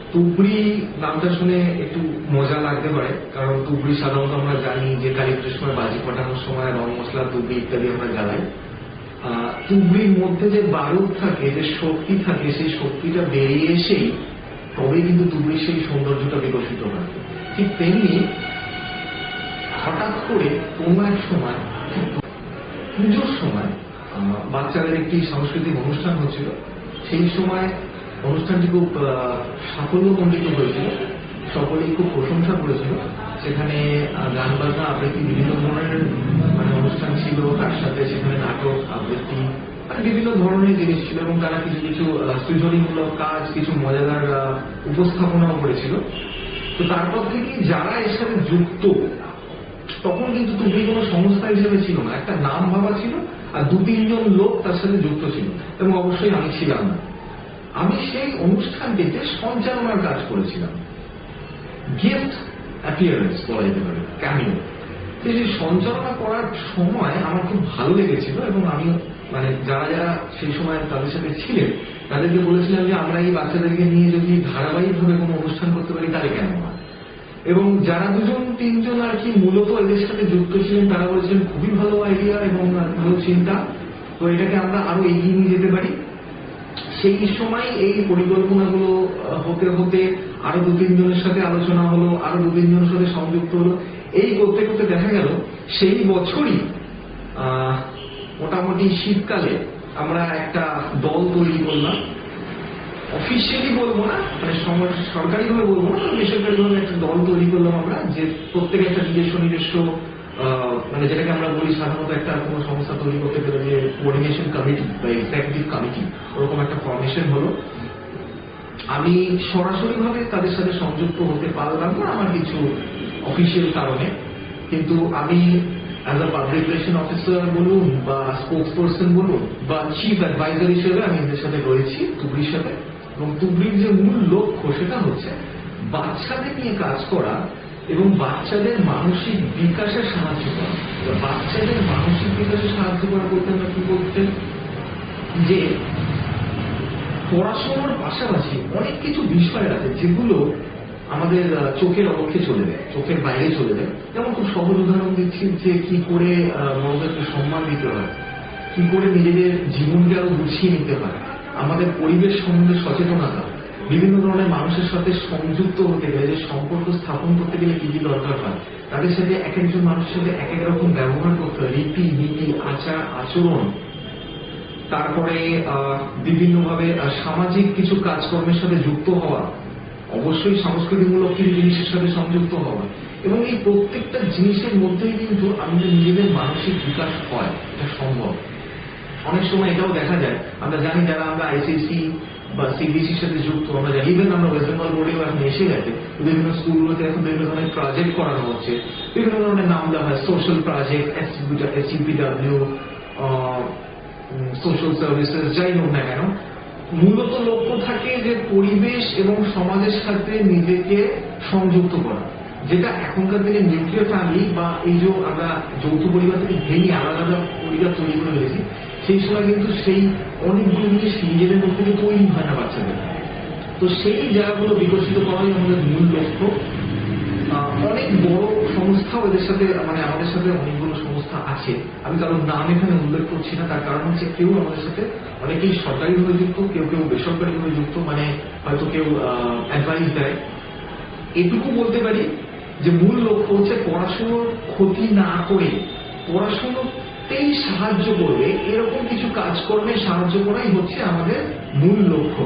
তুবড়ি নামটা শুনে একটু মজা লাগতে পারে, কারণ তুবড়ি সাধারণত আমরা জানি যে কালীপুজোর সময় বাজি ফাটানোর সময় রং মশলা, তুবড়ি ইত্যাদি আমরা জ্বালাই। তুবড়ির মধ্যে যে বারুদ থাকে, যে শক্তি থাকে, সেই শক্তিটা বেরিয়ে এসেই তবেই কিন্তু তুবড়ির সেই সৌন্দর্যটা বিকশিত হয়। ঠিক তেমনি হঠাৎ করে কোনো এক সময় পুজোর সময় বাচ্চাদের একটি সাংস্কৃতিক অনুষ্ঠান হচ্ছিল। সেই সময় অনুষ্ঠানটি খুব সাফল্যমণ্ডিত হয়েছিল, সকলেই খুব প্রশংসা করেছিল। সেখানে গান বাজনা আবৃত্তি বিভিন্ন ধরনের অনুষ্ঠান ছিল, তার সাথে সেখানে নাটক আবৃত্তি বিভিন্ন ধরনের জিনিস ছিল, এবং তারা কিছু কিছু সৃজনীমূলক কাজ, কিছু মজাদার উপস্থাপনাও করেছিল। তো তারপর থেকে যারা এর সাথে যুক্ত, তখন কিন্তু তুমি কোনো সংস্থা হিসেবে ছিল না, একটা নাম ভাবা ছিল, আর 2-3 জন লোক তার সাথে যুক্ত ছিল, এবং অবশ্যই আমি ছিলাম না। আমি সেই অনুষ্ঠানটিতে সঞ্চালনার কাজ করেছিলাম, গেস্ট অ্যাপিয়ারেন্স বলা যেতে পারে, ক্যামিও। সেই সঞ্চালনা করার সময় আমার খুব ভালো লেগেছিল, এবং আমি যারা যারা সেই সময় তাদের সাথে ছিলেন তাদেরকে বলেছিলাম যে আমরা এই বাচ্চাদেরকে নিয়ে যদি ধারাবাহিকভাবে কোনো অনুষ্ঠান করতে পারি তাহলে কেন হয়। এবং যারা 2-3 জন আর কি মূলত এদের সাথে যুক্ত ছিলেন তারা বলেছিলেন খুবই ভালো আইডিয়া এবং ভালো চিন্তা, তো এটাকে আমরা আরো এগিয়ে নিয়ে যেতে পারি। সেই সময় এই পরিকল্পনাগুলো হতে হতে আরো 2-3 জনের সাথে আলোচনা হলো, আরো 2-3 জনের সাথে সংযুক্ত হলো। এই করতে করতে দেখা গেল সেই বছরই মোটামুটি শীতকালে আমরা একটা দল তৈরি করলাম। অফিসিয়ালি বলবো না, সরকারিভাবে বলবো না, বেসরকারিভাবে একটা দল তৈরি করলাম আমরা, যে প্রত্যেকে একটা নিজস্ব যেটাকে আমরা বলি সাধারণত একটা কোনো সংস্থা তৈরি করতে গেলে যে কোঅর্ডিনেশন কমিটি বা এক্সিকিউটিভ কমিটি, ওরকম একটা ফর্মেশন হলো। আমি সরাসরি ভাবে তাদের সাথে সংযুক্ত হতে পারলাম না আমার কিছু অফিসিয়াল কারণে, কিন্তু আমি as a public relation officer বলুন বা স্পোক্স পার্সন বলুন বা চিফ অ্যাডভাইজার হিসেবে আমি এদের সাথে রয়েছি, তুবড়ির সাথে। এবং তুবড়ির যে মূল লক্ষ্য সেটা হচ্ছে বাচ্চাদের নিয়ে কাজ করা এবং বাচ্চাদের মানসিক বিকাশে সাহায্য করা। বাচ্চাদের মানসিক বিকাশে সাহায্য করা বলতে আমরা কি বলতে, যে পড়াশোনার পাশাপাশি অনেক কিছু বিষয় আছে যেগুলো আমাদের চোখের অপক্ষে চলে যায়, চোখের বাইরে চলে যায়। যেমন খুব সহজ উদাহরণ দিচ্ছি, যে কি করে বড়দেরকে সম্মান দিতে হয়, কি করে নিজেদের জীবনকে আরো গুছিয়ে নিতে হয়, আমাদের পরিবেশ সম্বন্ধে সচেতনতা, বিভিন্ন ধরনের মানুষের সাথে সংযুক্ত হতে গেলে, যে সম্পর্ক স্থাপন করতে গেলে কি কি দরকার হয়, তাদের সাথে এক একজন মানুষের সাথে এক এক রকম ব্যবহার করতে হয়, রীতি নীতি আচার আচরণ, তারপরে বিভিন্নভাবে সামাজিক কিছু কাজকর্মের সাথে যুক্ত হওয়া, অবশ্যই সংস্কৃতিমূলক কিছু জিনিসের সাথে সংযুক্ত হওয়া, এবং এই প্রত্যেকটা জিনিসের মধ্যেই কিন্তু আমাদের নিজেদের মানসিক বিকাশ হয়, এটা সম্ভব। অনেক সময় এটাও দেখা যায়, আমরা জানি যারা আমরা আইসিএসসি বা সিবিএসসির সাথে যুক্ত, আমরা জানি ইভেন আমরা ওয়েস্ট বেঙ্গল বোর্ডেও এখন এসে গেছে, বিভিন্ন স্কুলগুলোতে এখন বিভিন্ন ধরনের প্রজেক্ট করানো হচ্ছে, বিভিন্ন ধরনের নাম দেওয়া হয়, সোশ্যাল প্রজেক্ট, এসইপিডব্লিউ, সোশ্যাল সার্ভিসেস, যাই হোক না কেন, মূলত লক্ষ্য থাকে যে পরিবেশ এবং সমাজের সাথে নিজেকে সংযুক্ত করা, যেটা এখনকার দিনে নিউক্লিয়ার ফ্যামিলি বা এই যে আমরা যৌথ পরিবার থেকে ভেঙে আলাদা আলাদা পরিবার তৈরি করে ফেলেছি, সেই সময় কিন্তু সেই অনেকগুলো জিনিস নিজেদের মধ্যে থেকে তৈরি হয় না বাচ্চাদের। তো সেই জায়গাগুলো বিকশিত করাই আমাদের মূল লক্ষ্য। অনেক বড় সংস্থাও এদের সাথে আমাদের সাথে অনেকগুলো সংস্থা আছে, আমি কারোর নাম এখানে উল্লেখ করছি না, তার কারণ হচ্ছে কেউ আমাদের সাথে অনেকেই সরকারিভাবে যুক্ত, কেউ কেউ বেসরকারিভাবে যুক্ত, হয়তো কেউ অ্যাডভাইস দেয়। এটুকু বলতে পারি যে মূল লক্ষ্য হচ্ছে পড়াশুনোর ক্ষতি না করে পড়াশুনোতেই সাহায্য করবে এরকম কিছু কাজকর্মে সাহায্য করাই হচ্ছে আমাদের মূল লক্ষ্য।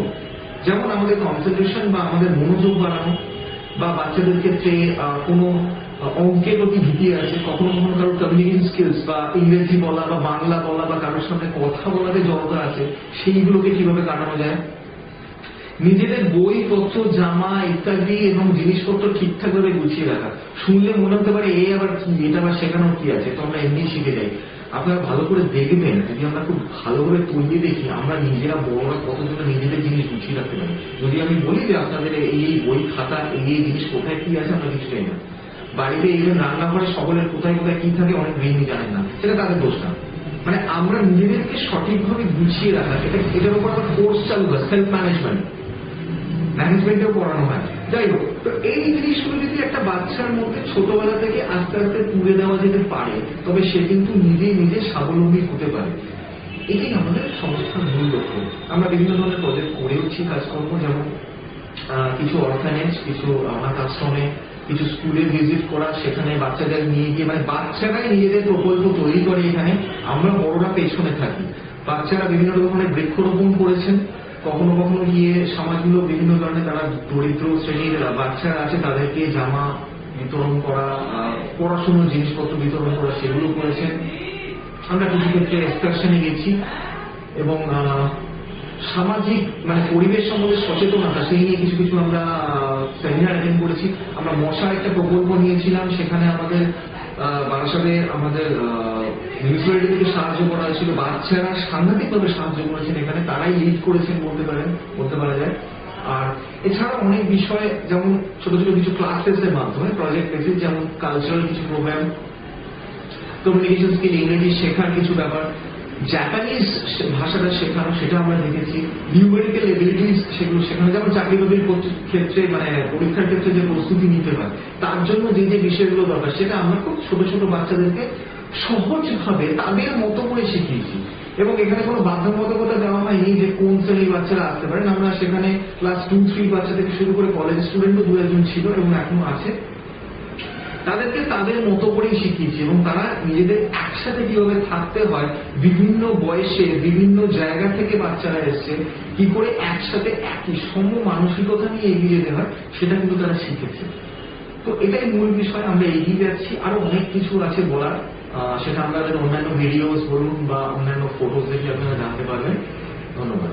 যেমন আমাদের কনসেন্ট্রেশন বা আমাদের মনোযোগ বাড়ানো, বা বাচ্চাদের ক্ষেত্রে কোনো অঙ্কের প্রতি ভীতি আছে, কখনো কখনো কারোর কমিউনিকেশন স্কিলস বা ইংরেজি বলা বা বাংলা বলা বা কারোর সামনে কথা বলাতে জড়তা আছে, সেইগুলোকে কিভাবে কাটানো যায়, নিজেদের বইপত্র জামা ইত্যাদি এবং জিনিসপত্র ঠিকঠাক ভাবে গুছিয়ে রাখা। শুনলে মনে হতে পারে এ আবার কি, এটা আবার শেখানোর কি আছে, তো আমরা এমনি শিখে যাই। আপনারা ভালো করে দেখবেন, যদি আমরা খুব ভালোভাবে তৈরি দেখি, আমরা নিজেরা বড়রা কতজনে নিজেদের জিনিস গুছিয়ে রাখতে পারি। যদি আমি বলি যে আপনাদের এই বই খাতা এই জিনিস কোথায় কি আছে আমরা কিছু জানি না, বাড়িতে ইভেন রান্নাঘরে সকলের কোথায় কোথায় কি থাকে অনেক গৃহিণী জানেন না, সেটা তাদের দোষ না। আমরা নিজেদেরকে সঠিকভাবে গুছিয়ে রাখা, এটার উপর একটা কোর্স চালু হয়, সেলফ ম্যানেজমেন্ট। ম্যানেজমেন্টেও পড়ানো হয়। যাই হোক, তো এই জিনিসগুলো যদি একটা বাচ্চার মধ্যে ছোটবেলা থেকে আস্তে আস্তে তুলে দেওয়া যেতে পারে, তবে সে কিন্তু নিজে স্বাবলম্বী হতে পারে। এটাই আমাদের সংস্থার মূল লক্ষ্য। আমরা বিভিন্ন ধরনের প্রজেক্ট করেওছি, কাজকর্ম, যেমন কিছু অর্ফানেজ, কিছু অনাথ আশ্রমে, কিছু স্কুলে ভিজিট করা, সেখানে বাচ্চাদের নিয়ে গিয়ে, মানে বাচ্চারাই নিজেদের প্রকল্প তৈরি করে, এখানে আমরা বড়রা পেছনে থাকি। বাচ্চারা বিভিন্ন ধরনের বৃক্ষরোপণ করেছেন, কখনো কখনো গিয়ে সমাজগুলো বিভিন্ন ধরনের, তারা দরিদ্র শ্রেণীর বাচ্চারা আছে, তাদেরকে জামা বিতরণ করা, পড়াশোনার জিনিসপত্র বিতরণ করা, সেগুলো করেছেন। আমরা কিছু ক্ষেত্রে এক্সকারশনে গেছি এবং সামাজিক, মানে পরিবেশ সম্বন্ধে সচেতনতা, সেই নিয়ে কিছু কিছু আমরা সেমিনার অ্যাটেন্ড করেছি। আমরা মশার একটা প্রকল্প নিয়েছিলাম, সেখানে আমাদের বারাসাতে আমাদের মিউনিসিপ্যালিটি থেকে সাহায্য করা হয়েছিল। বাচ্চারা সাংঘাতিকভাবে সাহায্য করেছেন, এখানে তারাই লিড করেছেন বলতে পারা যায়। আর এছাড়া অনেক বিষয়, যেমন ছোট ছোট কিছু ক্লাসেসের মাধ্যমে, প্রজেক্ট বেসিস, যেমন কালচারাল কিছু প্রোগ্রাম, কমিউনিকেশন স্কিল, ইংরেজি শেখার কিছু ব্যাপার, জাপানিজ ভাষাটা শেখানো, সেটা আমরা দেখেছি। নিউমেরিক্যাল এবিলিটিস, সেগুলো শেখানো, যেমন চাকরি বাকরির ক্ষেত্রে, মানে পরীক্ষার ক্ষেত্রে যে প্রস্তুতি নিতে হয়, তার জন্য যে যে বিষয়গুলো দরকার, সেটা আমরা খুব ছোট ছোট বাচ্চাদেরকে সহজভাবে তাদের মতো করে শিখিয়েছি। এবং এখানে কোনো বাধ্যবাধকতা দেওয়া হয়নি যে কোন শ্রেণীর বাচ্চারা আসতে পারেন। আমরা সেখানে ক্লাস 2-3 বাচ্চা থেকে শুরু করে কলেজ স্টুডেন্টও 2-1 ছিল এবং এখনো আছে। তাদেরকে তাদের মতো করেই শিখিয়েছি এবং তারা নিজেদের একসাথে কিভাবে থাকতে হয়, বিভিন্ন বয়সে বিভিন্ন জায়গা থেকে বাচ্চারা এসছে, কি করে একসাথে একই সম মানসিকতা নিয়ে এগিয়ে যেতে হয়, সেটা কিন্তু তারা শিখেছে। তো এটাই মূল বিষয়। আমরা এগিয়ে যাচ্ছি, আরো অনেক কিছু আছে বলার, সেটা আমাদের অন্যান্য ভিডিওস বলুন বা অন্যান্য ফটোস দেখে আপনারা জানতে পারবেন। ধন্যবাদ।